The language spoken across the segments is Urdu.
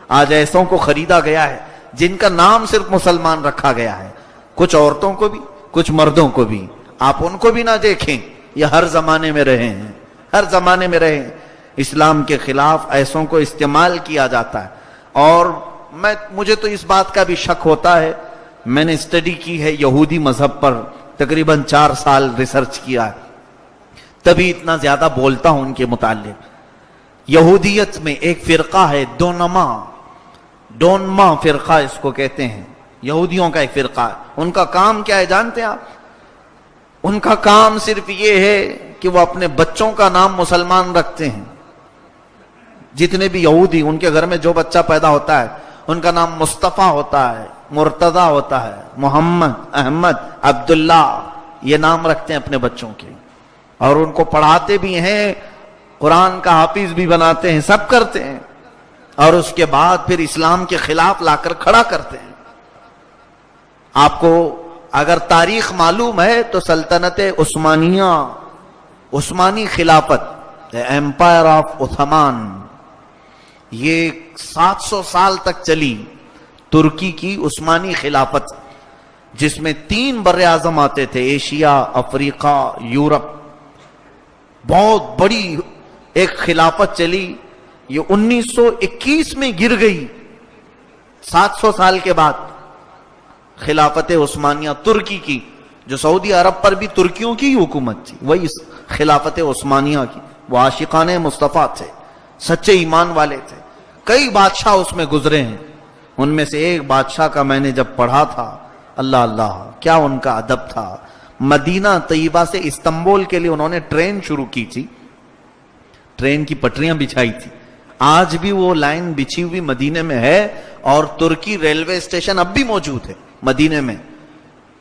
آج ایسوں کو خریدا گیا ہے جن کا نام صرف مسلمان رکھا گیا ہے، کچھ عورتوں کو بھی کچھ مردوں کو بھی. آپ ان کو بھی نہ دیکھیں، یہ ہر زمانے میں رہے ہیں، ہر زمانے میں رہے ہیں. اسلام کے خلاف ایسوں کو استعمال کیا جاتا ہے. اور مجھے تو اس بات کا بھی شک ہوتا ہے، میں نے اسٹڈی کی ہے یہودی مذہب پر، تقریباً 4 سال ریسرچ کیا ہے، تبھی اتنا زیادہ بولتا ہوں ان کے متعلق. یہودیت میں ایک فرقہ ہے ڈونما فرقہ اس کو کہتے ہیں، یہودیوں کا ایک فرقہ ہے. ان کا کام کیا ہے جانتے ہیں آپ؟ ان کا کام صرف یہ ہے کہ وہ اپنے بچوں کا نام مسلمان رکھتے ہیں. جتنے بھی یہودی، ان کے گھر میں جو بچہ پیدا ہوتا ہے ان کا نام مصطفیٰ ہوتا ہے، مرتضی ہوتا ہے، محمد، احمد، عبداللہ، یہ نام رکھتے ہیں اپنے بچوں کے. اور ان کو پڑھاتے بھی ہیں، قرآن کا حافظ بھی بناتے ہیں، سب کرتے ہیں. اور اس کے بعد پھر اسلام کے خلاف لا کر کھڑا کرتے ہیں. آپ کو اگر تاریخ معلوم ہے تو سلطنت عثمانیہ، عثمانی خلافت، ایمپائر آف عثمان، یہ 700 سال تک چلی. ترکی کی عثمانی خلافت، جس میں 3 بر اعظم آتے تھے، ایشیا، افریقہ، یورپ. بہت بڑی ایک خلافت چلی. یہ 1921 میں گر گئی. 700 سال کے بعد خلافت عثمانیہ ترکی کی، جو سعودی عرب پر بھی ترکیوں کی حکومت تھی، وہی خلافت عثمانیہ کی. وہ عاشقان مصطفیٰ تھے، سچے ایمان والے تھے. کئی بادشاہ اس میں گزرے ہیں. ان میں سے ایک بادشاہ کا میں نے جب پڑھا تھا، اللہ اللہ کیا ان کا ادب تھا. مدینہ طیبہ سے استنبول کے لیے انہوں نے ٹرین شروع کی تھی، ٹرین کی پٹریاں بچھائی تھی. آج بھی وہ لائن بچھی ہوئی مدینے میں ہے، اور ترکی ریلوے اسٹیشن اب بھی موجود ہے مدینے میں،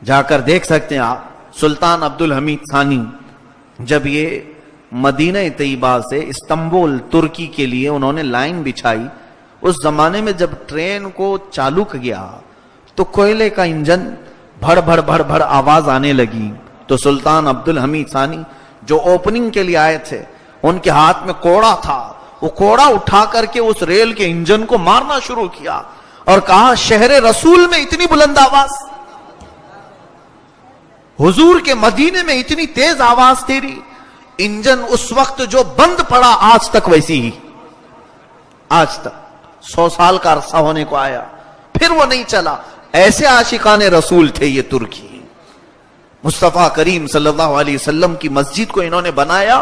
جا کر دیکھ سکتے ہیں آپ. سلطان عبدالحمید ثانی جب یہ مدینہ طیبہ سے استنبول ترکی کے لیے انہوں نے لائن بچھائی، اس زمانے میں جب ٹرین کو چالو کیا تو کوئلے کا انجن بھڑ بھڑ بھڑ بھڑ آواز آنے لگی. تو سلطان عبدالحمید ثانی جو اوپننگ کے لیے آئے تھے، ان کے ہاتھ میں کوڑا تھا. وہ کوڑا اٹھا کر کے اس ریل کے انجن کو مارنا شروع کیا اور کہا، شہر رسول میں اتنی بلند آواز، حضور کے مدینے میں اتنی تیز آواز تیری. انجن اس وقت جو بند پڑا، آج تک ویسی ہی، آج تک 100 سال کا عرصہ ہونے کو آیا، پھر وہ نہیں چلا. ایسے عاشقان رسول تھے یہ ترکی. مصطفیٰ کریم صلی اللہ علیہ وسلم کی مسجد کو انہوں نے بنایا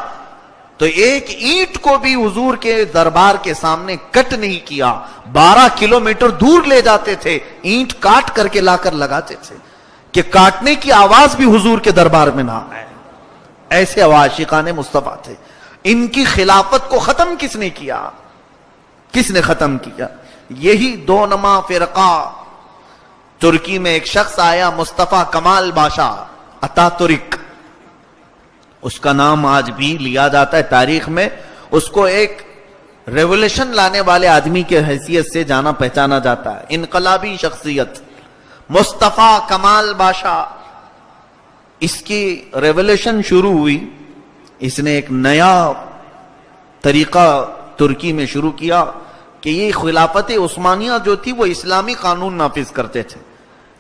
تو ایک اینٹ کو بھی حضور کے دربار کے سامنے کٹ نہیں کیا. 12 کلومیٹر دور لے جاتے تھے، اینٹ کاٹ کر کے لا کر لگاتے تھے کہ کاٹنے کی آواز بھی حضور کے دربار میں نہ آئے. ایسے عاشقان مصطفیٰ تھے. ان کی خلافت کو ختم کس نے کیا؟ کس نے ختم کیا؟ یہی دونما فرقہ. ترکی میں ایک شخص آیا، مصطفیٰ کمال باشا اتا ترک، اس کا نام آج بھی لیا جاتا ہے تاریخ میں. اس کو ایک ریولوشن لانے والے آدمی کے حیثیت سے جانا پہچانا جاتا ہے، انقلابی شخصیت مصطفیٰ کمال باشا. اس کی ریولوشن شروع ہوئی، اس نے ایک نیا طریقہ ترکی میں شروع کیا کہ یہ خلافت عثمانیہ جو تھی وہ اسلامی قانون نافذ کرتے تھے،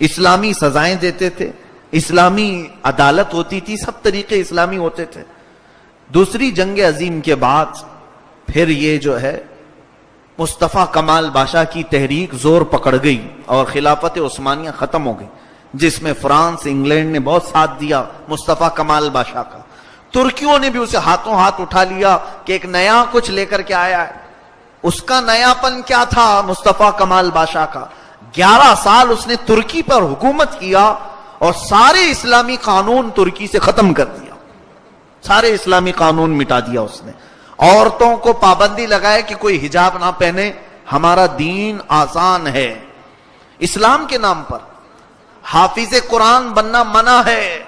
اسلامی سزائیں دیتے تھے، اسلامی عدالت ہوتی تھی، سب طریقے اسلامی ہوتے تھے. دوسری جنگ عظیم کے بعد پھر یہ جو ہے مصطفیٰ کمال باشا کی تحریک زور پکڑ گئی اور خلافت عثمانیہ ختم ہو گئی، جس میں فرانس، انگلینڈ نے بہت ساتھ دیا مصطفیٰ کمال باشا کا. ترکیوں نے بھی اسے ہاتھوں ہاتھ اٹھا لیا کہ ایک نیا کچھ لے کر کے آیا ہے. اس کا نیا پن کیا تھا مصطفیٰ کمال باشا کا؟ 11 سال اس نے ترکی پر حکومت کیا اور سارے اسلامی قانون ترکی سے ختم کر دیا، سارے اسلامی قانون مٹا دیا اس نے. عورتوں کو پابندی لگائے کہ کوئی حجاب نہ پہنے، ہمارا دین آسان ہے. اسلام کے نام پر حافظ قرآن بننا منع ہے.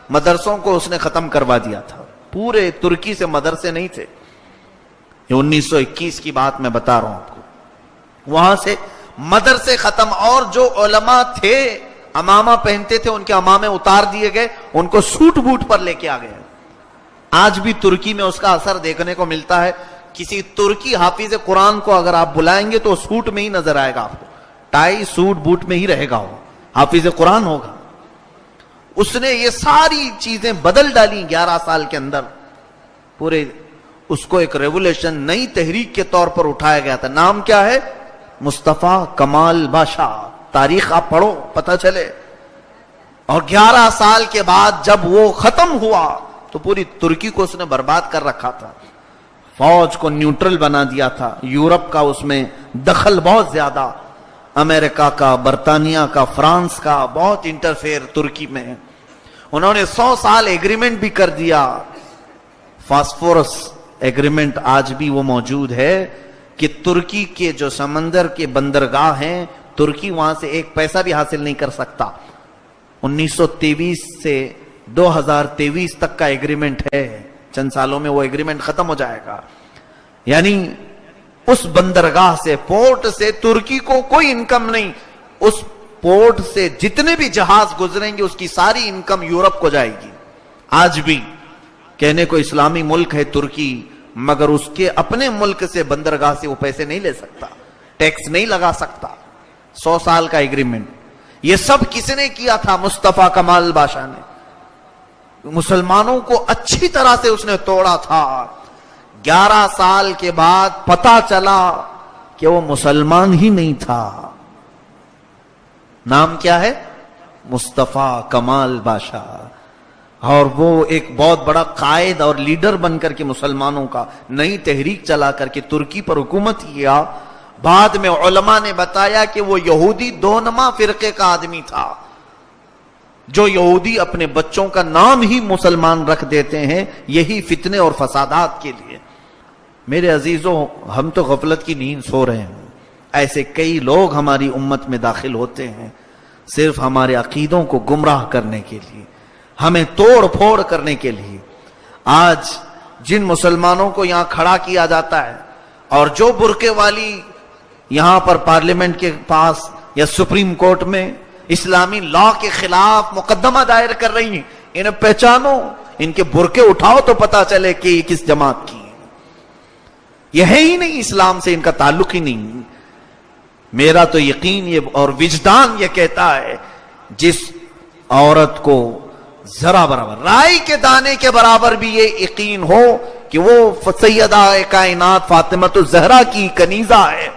مدرسوں کو اس نے ختم کروا دیا تھا. پورے ترکی سے مدرسے نہیں تھے. یہ 1921 کی بات میں بتا رہا ہوں آپ کو. وہاں سے مدرسے ختم، اور جو علماء تھے امامہ پہنتے تھے ان کے امامے اتار دیے گئے، ان کو سوٹ بوٹ پر لے کے آ گئے. آج بھی ترکی میں اس کا اثر دیکھنے کو ملتا ہے کسی ترکی حافظ قرآن کو اگر آپ بلائیں گے تو سوٹ میں ہی نظر آئے گا آپ کو, ٹائی سوٹ بوٹ میں ہی رہے گا, وہ حافظ قرآن ہوگا. اس نے یہ ساری چیزیں بدل ڈالی 11 سال کے اندر. پورے اس کو ایک ریولیوشن, نئی تحریک کے طور پر اٹھایا گیا تھا. نام کیا ہے؟ مصطفیٰ کمال باشا. تاریخ آپ پڑھو پتہ چلے. اور 11 سال کے بعد جب وہ ختم ہوا تو پوری ترکی کو اس نے برباد کر رکھا تھا, فوج کو نیوٹرل بنا دیا تھا. یورپ کا اس میں دخل بہت زیادہ, امریکہ کا, برطانیہ کا, فرانس کا بہت انٹرفیئر ترکی میں. انہوں نے 100 سال ایگریمنٹ بھی کر دیا. فاسفورس ایگریمنٹ آج بھی وہ موجود ہے کہ ترکی کے جو سمندر کے بندرگاہ ہیں, ترکی وہاں سے ایک پیسہ بھی حاصل نہیں کر سکتا. 1923 سے 2023 تک کا ایگریمنٹ ہے. چند سالوں میں وہ ایگریمنٹ ختم ہو جائے گا. یعنی اس بندرگاہ سے, پورٹ سے ترکی کو کوئی انکم نہیں. اس پورٹ سے جتنے بھی جہاز گزریں گے اس کی ساری انکم یورپ کو جائے گی. آج بھی کہنے کو اسلامی ملک ہے ترکی, مگر اس کے اپنے ملک سے بندرگاہ سے وہ پیسے نہیں لے سکتا, ٹیکس نہیں لگا سکتا. 100 سال کا ایگریمنٹ. یہ سب کس نے کیا تھا؟ مصطفیٰ کمال باشا نے. مسلمانوں کو اچھی طرح سے اس نے توڑا تھا. 11 سال کے بعد پتا چلا کہ وہ مسلمان ہی نہیں تھا. نام کیا ہے؟ مصطفیٰ کمال باشا. اور وہ ایک بہت بڑا قائد اور لیڈر بن کر کے مسلمانوں کا نئی تحریک چلا کر کے ترکی پر حکومت کیا. بعد میں علماء نے بتایا کہ وہ یہودی دونما فرقے کا آدمی تھا. جو یہودی اپنے بچوں کا نام ہی مسلمان رکھ دیتے ہیں یہی فتنے اور فسادات کے لیے. میرے عزیزوں, ہم تو غفلت کی نیند سو رہے ہیں. ایسے کئی لوگ ہماری امت میں داخل ہوتے ہیں صرف ہمارے عقیدوں کو گمراہ کرنے کے لیے, ہمیں توڑ پھوڑ کرنے کے لیے. آج جن مسلمانوں کو یہاں کھڑا کیا جاتا ہے اور جو برقعے والی یہاں پر پارلیمنٹ کے پاس یا سپریم کورٹ میں اسلامی لا کے خلاف مقدمہ دائر کر رہی ہیں, انہیں پہچانو, ان کے برقعے اٹھاؤ تو پتا چلے کہ یہ کس جماعت کی ہیں. یہ ہے ہی نہیں, اسلام سے ان کا تعلق ہی نہیں. میرا تو یقین یہ اور وجدان یہ کہتا ہے جس عورت کو ذرا برابر رائی کے دانے کے برابر بھی یہ یقین ہو کہ وہ سیدہ کائنات فاطمۃ الزہرا کی کنیزہ ہے,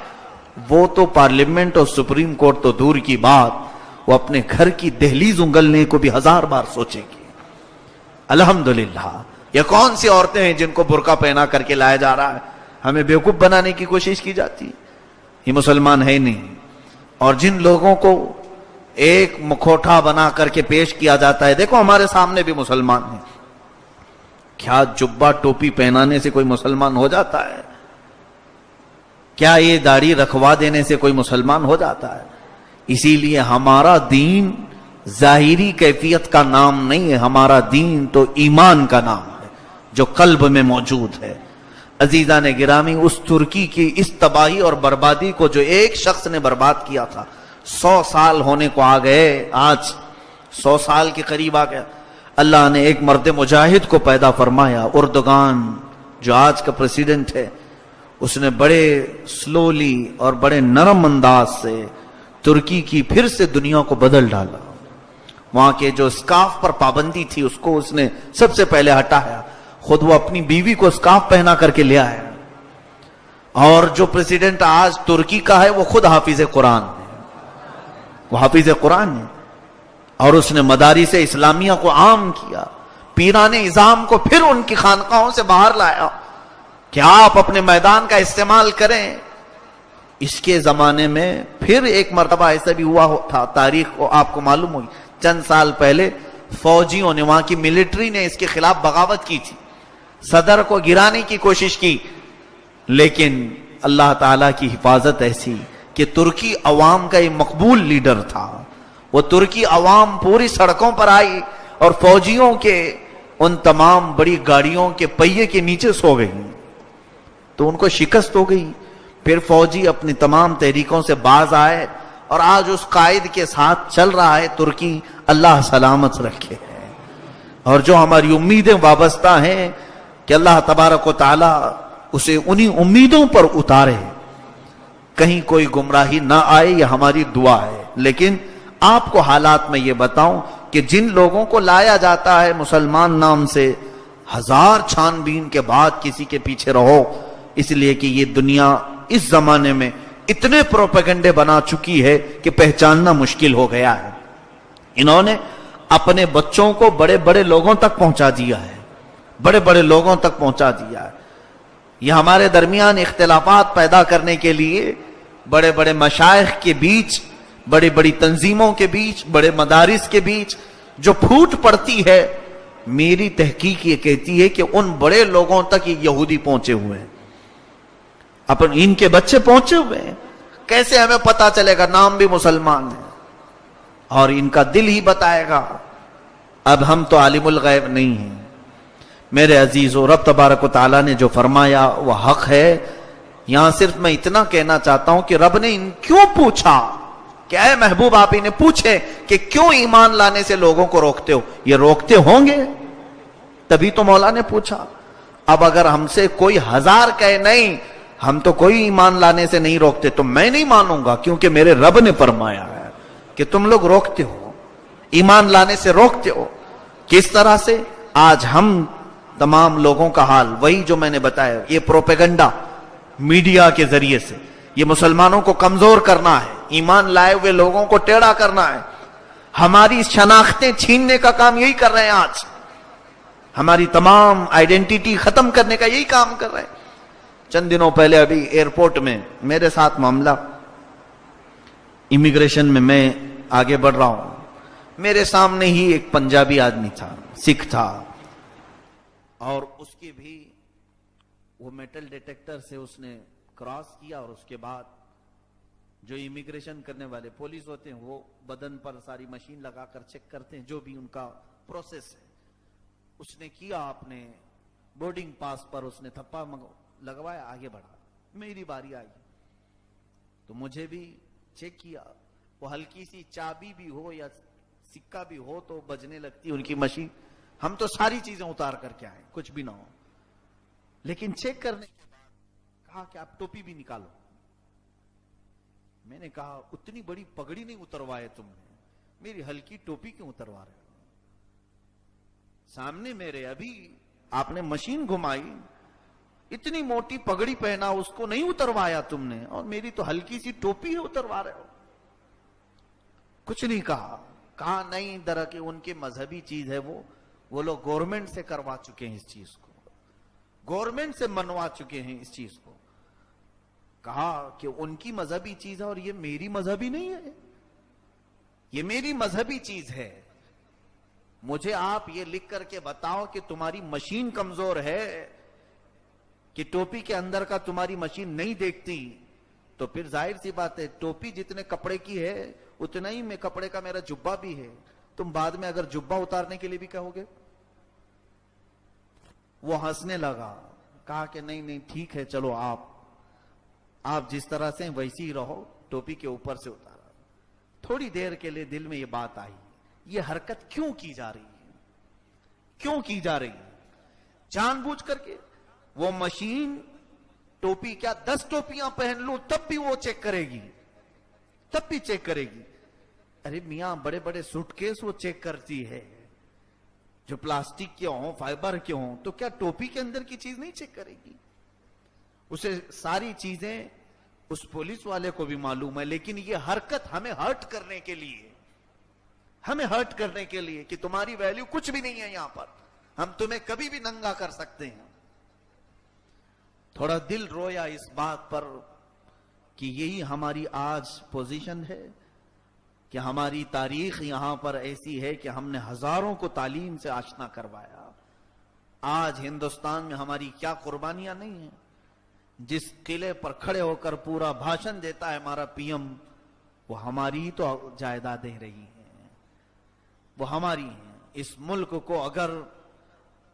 وہ تو پارلیمنٹ اور سپریم کورٹ تو دور کی بات, وہ اپنے گھر کی دہلیز انگلنے کو بھی 1000 بار سوچے گی. الحمدللہ. یہ کون سی عورتیں ہیں جن کو برقع پہنا کر کے لایا جا رہا ہے؟ ہمیں بیوقوف بنانے کی کوشش کی جاتی. یہ مسلمان ہے نہیں. اور جن لوگوں کو ایک مکھوٹا بنا کر کے پیش کیا جاتا ہے, دیکھو ہمارے سامنے بھی مسلمان ہیں, کیا جبہ ٹوپی پہنانے سے کوئی مسلمان ہو جاتا ہے؟ کیا یہ داڑھی رکھوا دینے سے کوئی مسلمان ہو جاتا ہے؟ اسی لیے ہمارا دین ظاہری کیفیت کا نام نہیں ہے, ہمارا دین تو ایمان کا نام ہے جو قلب میں موجود ہے. عزیزان گرامی, اس ترکی کی اس تباہی اور بربادی کو جو ایک شخص نے برباد کیا تھا, 100 سال ہونے کو آ گئے. آج 100 سال کے قریب آ گیا. اللہ نے ایک مرد مجاہد کو پیدا فرمایا. اردگان جو آج کا پریزیڈنٹ ہے, اس نے بڑے سلولی اور بڑے نرم انداز سے ترکی کی پھر سے دنیا کو بدل ڈالا. وہاں کے جو اسکارف پر پابندی تھی اس کو اس نے سب سے پہلے ہٹایا. خود وہ اپنی بیوی کو اسکارف پہنا کر کے لے آیا. اور جو پریزیڈنٹ آج ترکی کا ہے وہ خود حافظ قرآن ہے, وہ حافظ قرآن ہے. اور اس نے مدارس اسلامیہ کو عام کیا, پیران نظام کو پھر ان کی خانقاہوں سے باہر لایا کہ آپ اپنے میدان کا استعمال کریں. اس کے زمانے میں پھر ایک مرتبہ ایسا بھی ہوا تھا, تاریخ کو آپ کو معلوم ہوگی, چند سال پہلے فوجیوں نے, وہاں کی ملٹری نے اس کے خلاف بغاوت کی تھی, صدر کو گرانے کی کوشش کی. لیکن اللہ تعالیٰ کی حفاظت ایسی کہ ترکی عوام کا یہ مقبول لیڈر تھا. وہ ترکی عوام پوری سڑکوں پر آئی اور فوجیوں کے ان تمام بڑی گاڑیوں کے پہیے کے نیچے سو گئی تو ان کو شکست ہو گئی. پھر فوجی اپنی تمام تحریکوں سے باز آئے اور آج اس قائد کے ساتھ چل رہا ہے ترکی. اللہ سلامت رکھے. اور جو ہماری امیدیں وابستہ ہیں کہ اللہ تبارک و تعالی اسے انہی امیدوں پر اتارے، کہیں کوئی گمراہی نہ آئے، یہ ہماری دعا ہے۔ لیکن آپ کو حالات میں یہ بتاؤں کہ جن لوگوں کو لایا جاتا ہے مسلمان نام سے، ہزار چھان بین کے بعد کسی کے پیچھے رہو، اس لیے کہ یہ دنیا اس زمانے میں اتنے پروپیگنڈے بنا چکی ہے کہ پہچاننا مشکل ہو گیا ہے۔ انہوں نے اپنے بچوں کو بڑے بڑے لوگوں تک پہنچا دیا ہے، بڑے بڑے لوگوں تک پہنچا دیا ہے۔ یہ ہمارے درمیان اختلافات پیدا کرنے کے لیے بڑے بڑے مشائخ کے بیچ، بڑی بڑی تنظیموں کے بیچ، بڑے مدارس کے بیچ جو پھوٹ پڑتی ہے، میری تحقیق یہ کہتی ہے کہ ان بڑے لوگوں تک یہ یہودی پہنچے ہوئے ہیں، ان کے بچے پہنچے ہوئے ہیں۔ کیسے ہمیں پتا چلے گا؟ نام بھی مسلمان ہے اور ان کا دل ہی بتائے گا۔ اب ہم تو عالم الغیب نہیں ہیں میرے عزیزو، رب تبارک و تعالیٰ نے جو فرمایا وہ حق ہے۔ یہاں صرف میں اتنا کہنا چاہتا ہوں کہ رب نے ان کیوں پوچھا کہ اے محبوب آپ انہیں پوچھیں کہ کیوں ایمان لانے سے لوگوں کو روکتے ہو؟ یہ روکتے ہوں گے تبھی تو مولا نے پوچھا۔ اب اگر ہم سے کوئی ہزار کہے نہیں ہم تو کوئی ایمان لانے سے نہیں روکتے تو میں نہیں مانوں گا، کیونکہ میرے رب نے فرمایا ہے کہ تم لوگ روکتے ہو، ایمان لانے سے روکتے ہو۔ کس طرح سے؟ آج ہم تمام لوگوں کا حال وہی جو میں نے بتایا، یہ پروپیگنڈا میڈیا کے ذریعے سے یہ مسلمانوں کو کمزور کرنا ہے، ایمان لائے ہوئے لوگوں کو ٹیڑھا کرنا ہے، ہماری شناختیں چھیننے کا کام یہی کر رہے ہیں۔ آج ہماری تمام آئیڈینٹیٹی ختم کرنے کا یہی کام کر رہے ہیں۔ چند دنوں پہلے ابھی ایئرپورٹ میں میرے ساتھ معاملہ، امیگریشن میں آگے بڑھ رہا ہوں، میرے سامنے ہی ایک پنجابی آدمی تھا، سکھ تھا، اور اس کی بھی وہ میٹل ڈیٹیکٹر سے اس نے کراس کیا، اور اس کے بعد جو امیگریشن کرنے والے پولیس ہوتے ہیں وہ بدن پر ساری مشین لگا کر چیک کرتے ہیں، جو بھی ان کا پروسیس ہے۔ اس نے کیا، اپنے بورڈنگ پاس پر اس نے تھپا لگوایا، آگے بڑھا۔ میری باری آئی تو مجھے بھی چیک کیا، وہ ہلکی سی چابی بھی ہو یا سکہ بھی ہو تو بجنے لگتی ان کی مشین۔ ہم تو ساری چیزیں اتار کر کے آئے، کچھ بھی نہ ہو، لیکن چیک کرنے کے بعد کہا کہ آپ ٹوپی بھی نکالو۔ میں نے کہا اتنی بڑی پگڑی نہیں اتروائے تم نے، میری ہلکی ٹوپی کیوں اتروا رہے ہو؟ سامنے میرے ابھی آپ نے مشین گھمائی، اتنی موٹی پگڑی پہنا اس کو نہیں اتروایا تم نے، اور میری تو ہلکی سی ٹوپی ہے اتروا رہے ہو۔ کچھ نہیں کہا، کہا نہیں درکہ ان کی مذہبی چیز ہے، وہ لوگ گورنمنٹ سے کروا چکے ہیں اس چیز کو، گورنمنٹ سے منوا چکے ہیں اس چیز کو۔ کہا کہ ان کی مذہبی چیز ہے اور یہ میری مذہبی نہیں ہے، یہ میری مذہبی چیز ہے۔ مجھے آپ یہ لکھ کر کے بتاؤ کہ تمہاری مشین کمزور ہے کہ ٹوپی کے اندر کا تمہاری مشین نہیں دیکھتی، تو پھر ظاہر سی بات ہے ٹوپی جتنے کپڑے کی ہے اتنا ہی میں کپڑے کا میرا جبہ بھی ہے، تم بعد میں اگر جبہ اتارنے کے لیے بھی کہو گے۔ وہ ہنسنے لگا، کہا کہ نہیں ٹھیک ہے، چلو آپ جس طرح سے ویسی ہی رہو، ٹوپی کے اوپر سے اتارا۔ تھوڑی دیر کے لیے دل میں یہ بات آئی، یہ حرکت کیوں کی جا رہی ہے؟ کیوں کی جا رہی ہے؟ جان بوجھ کر کے وہ مشین ٹوپی کیا 10 ٹوپیاں پہن لوں تب بھی وہ چیک کرے گی، تب بھی چیک کرے گی۔ ارے میاں بڑے بڑے سوٹ کیس وہ چیک کرتی ہے جو پلاسٹک کے ہوں، فائبر کے ہوں، تو کیا ٹوپی کے اندر کی چیز نہیں چیک کرے گی؟ اسے ساری چیزیں اس پولیس والے کو بھی معلوم ہے، لیکن یہ حرکت ہمیں ہرٹ کرنے کے لیے، ہمیں ہرٹ کرنے کے لیے کہ تمہاری ویلیو کچھ بھی نہیں ہے یہاں پر، ہم تمہیں کبھی بھی ننگا کر سکتے ہیں۔ تھوڑا دل رویا اس بات پر کہ یہی ہماری آج پوزیشن ہے، کہ ہماری تاریخ یہاں پر ایسی ہے کہ ہم نے ہزاروں کو تعلیم سے آشنا کروایا۔ آج ہندوستان میں ہماری کیا قربانیاں نہیں ہیں؟ جس قلعے پر کھڑے ہو کر پورا بھاشن دیتا ہے ہمارا پی ایم، وہ ہماری تو جائیدادیں رہی ہیں، وہ ہماری ہیں۔ اس ملک کو اگر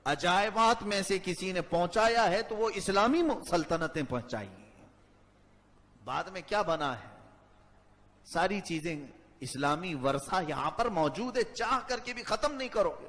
عجائبات میں سے کسی نے پہنچایا ہے تو وہ اسلامی سلطنتیں پہنچائی ہیں۔ بعد میں کیا بنا ہے؟ ساری چیزیں اسلامی ورثہ یہاں پر موجود ہے، چاہ کر کے بھی ختم نہیں کرو گے۔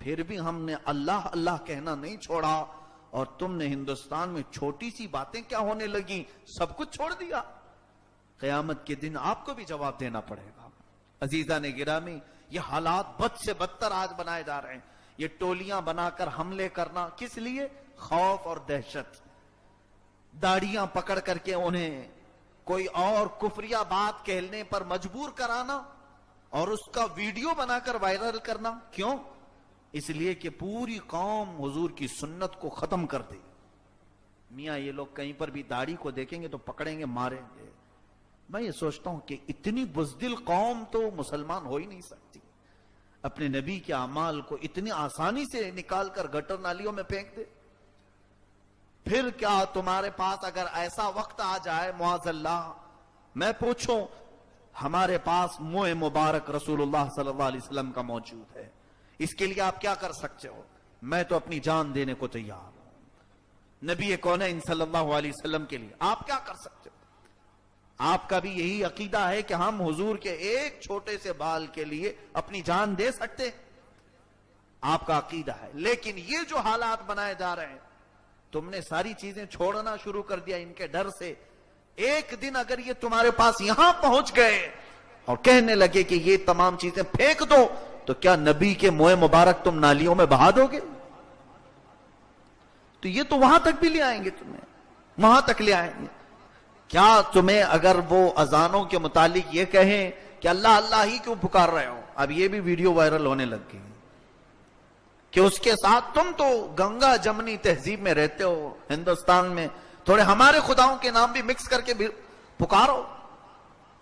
پھر بھی ہم نے اللہ اللہ کہنا نہیں چھوڑا، اور تم نے ہندوستان میں چھوٹی سی باتیں کیا ہونے لگی، سب کچھ چھوڑ دیا۔ قیامت کے دن آپ کو بھی جواب دینا پڑے گا۔ عزیزان گرامی، یہ حالات بد سے بدتر آج بنائے جا رہے ہیں۔ یہ ٹولیاں بنا کر حملے کرنا کس لیے؟ خوف اور دہشت۔ داڑیاں پکڑ کر کے انہیں کوئی اور کفریہ بات کہنے پر مجبور کرانا اور اس کا ویڈیو بنا کر وائرل کرنا۔ کیوں؟ اس لیے کہ پوری قوم حضور کی سنت کو ختم کر دے۔ میاں یہ لوگ کہیں پر بھی داڑھی کو دیکھیں گے تو پکڑیں گے، ماریں گے۔ میں یہ سوچتا ہوں کہ اتنی بزدل قوم تو مسلمان ہو ہی نہیں سکتی، اپنے نبی کے اعمال کو اتنی آسانی سے نکال کر گٹر نالیوں میں پھینک دے۔ پھر کیا تمہارے پاس اگر ایسا وقت آ جائے معاذ اللہ، میں پوچھوں، ہمارے پاس منہ مبارک رسول اللہ صلی اللہ علیہ وسلم کا موجود ہے، اس کے لیے آپ کیا کر سکتے ہو؟ میں تو اپنی جان دینے کو تیار ہوں نبی کونین صلی اللہ علیہ وسلم کے لیے۔ آپ کیا کر سکتے ہو؟ آپ کا بھی یہی عقیدہ ہے کہ ہم حضور کے ایک چھوٹے سے بال کے لیے اپنی جان دے سکتے؟ آپ کا عقیدہ ہے، لیکن یہ جو حالات بنائے جا رہے ہیں، تم نے ساری چیزیں چھوڑنا شروع کر دیا ان کے ڈر سے۔ ایک دن اگر یہ تمہارے پاس یہاں پہنچ گئے اور کہنے لگے کہ یہ تمام چیزیں پھینک دو، تو کیا نبی کے منہ مبارک تم نالیوں میں بہا دو گے؟ تو یہ تو وہاں تک بھی لے آئیں گے، تمہیں وہاں تک لے آئیں گے۔ کیا تمہیں اگر وہ اذانوں کے متعلق یہ کہیں کہ اللہ اللہ ہی کیوں پکار رہے ہو، اب یہ بھی ویڈیو وائرل ہونے لگ گئی کہ اس کے ساتھ تم تو گنگا جمنی تہذیب میں رہتے ہو ہندوستان میں، تھوڑے ہمارے خداؤں کے نام بھی مکس کر کے پکارو۔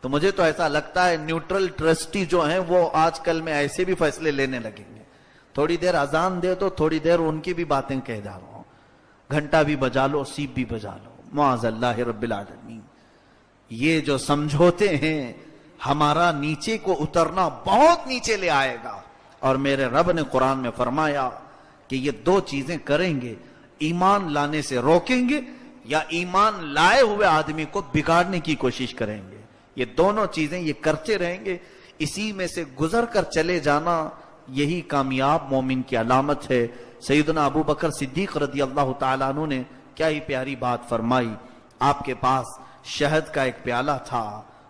تو مجھے تو ایسا لگتا ہے نیوٹرل ٹرسٹی جو ہیں وہ آج کل میں ایسے بھی فیصلے لینے لگیں گے، تھوڑی دیر اذان دے تو تھوڑی دیر ان کی بھی باتیں کہہ جا رہا ہوں، گھنٹہ بھی بجا لو، سیپ بھی بجا لو۔ معاذ اللہ رب العالمین، یہ جو سمجھوتے ہیں ہمارا نیچے کو اترنا بہت نیچے لے آئے گا۔ اور میرے رب نے قرآن میں فرمایا کہ یہ دو چیزیں کریں گے، ایمان لانے سے روکیں گے یا ایمان لائے ہوئے آدمی کو بگاڑنے کی کوشش کریں گے۔ یہ دونوں چیزیں یہ کرتے رہیں گے، اسی میں سے گزر کر چلے جانا یہی کامیاب مومن کی علامت ہے۔ سیدنا ابو بکر صدیق رضی اللہ تعالیٰ عنہ نے کیا ہی پیاری بات فرمائی۔ آپ کے پاس شہد کا ایک پیالہ تھا،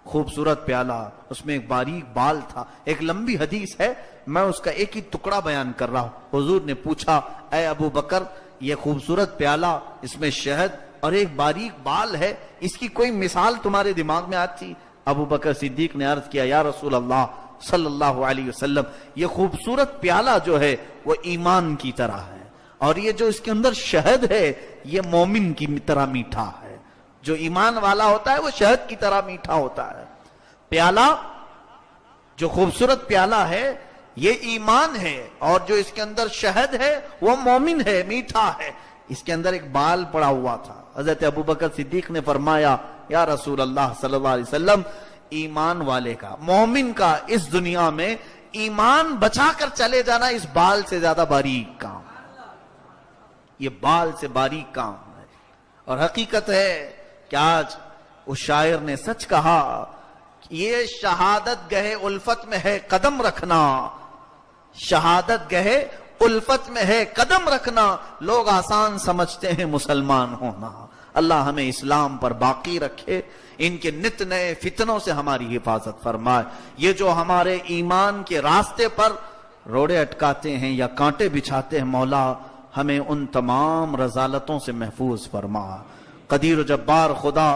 خوبصورت پیالہ، اس میں ایک باریک بال تھا۔ ایک لمبی حدیث ہے، میں اس کا ایک ہی ٹکڑا بیان کر رہا ہوں۔ حضور نے پوچھا، اے ابو بکر، یہ خوبصورت پیالہ، اس میں شہد اور ایک باریک بال ہے، اس کی کوئی مثال تمہارے دماغ میں آتی؟ ابو بکر صدیق نے عرض کیا، یا رسول اللہ صلی اللہ علیہ وسلم، یہ خوبصورت پیالہ جو ہے وہ ایمان کی طرح ہے، اور یہ جو اس کے اندر شہد ہے یہ مومن کی طرح میٹھا ہے۔ جو ایمان والا ہوتا ہے وہ شہد کی طرح میٹھا ہوتا ہے۔ پیالہ، جو خوبصورت پیالہ ہے یہ ایمان ہے، اور جو اس کے اندر شہد ہے وہ مومن ہے، میٹھا ہے۔ اس کے اندر ایک بال پڑا ہوا تھا۔ حضرت ابو بکر صدیق نے فرمایا، یا رسول اللہ صلی اللہ علیہ وسلم، ایمان والے کا، مومن کا اس دنیا میں ایمان بچا کر چلے جانا اس بال سے زیادہ باریک کام، یہ بال سے باریک کام ہے۔ اور حقیقت ہے کہ آج اس شاعر نے سچ کہا، یہ شہادت گہے الفت میں ہے قدم رکھنا، شہادت گہے الفت میں ہے قدم رکھنا، لوگ آسان سمجھتے ہیں مسلمان ہونا۔ اللہ ہمیں اسلام پر باقی رکھے، ان کے نت نئے فتنوں سے ہماری حفاظت فرمائے۔ یہ جو ہمارے ایمان کے راستے پر روڑے اٹکاتے ہیں یا کانٹے بچھاتے ہیں، مولا ہمیں ان تمام رذالتوں سے محفوظ فرما۔ قدیر و جبار خدا،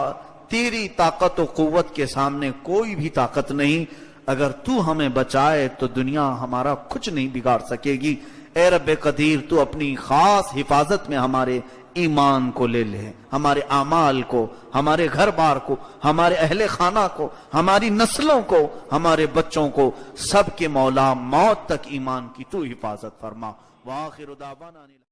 تیری طاقت و قوت کے سامنے کوئی بھی طاقت نہیں، اگر تو ہمیں بچائے تو دنیا ہمارا کچھ نہیں بگاڑ سکے گی۔ اے رب قدیر، تو اپنی خاص حفاظت میں ہمارے ایمان کو لے لے، ہمارے اعمال کو، ہمارے گھر بار کو، ہمارے اہل خانہ کو، ہماری نسلوں کو، ہمارے بچوں کو، سب کے مولا موت تک ایمان کی تو حفاظت فرما۔ وآخر دعوانا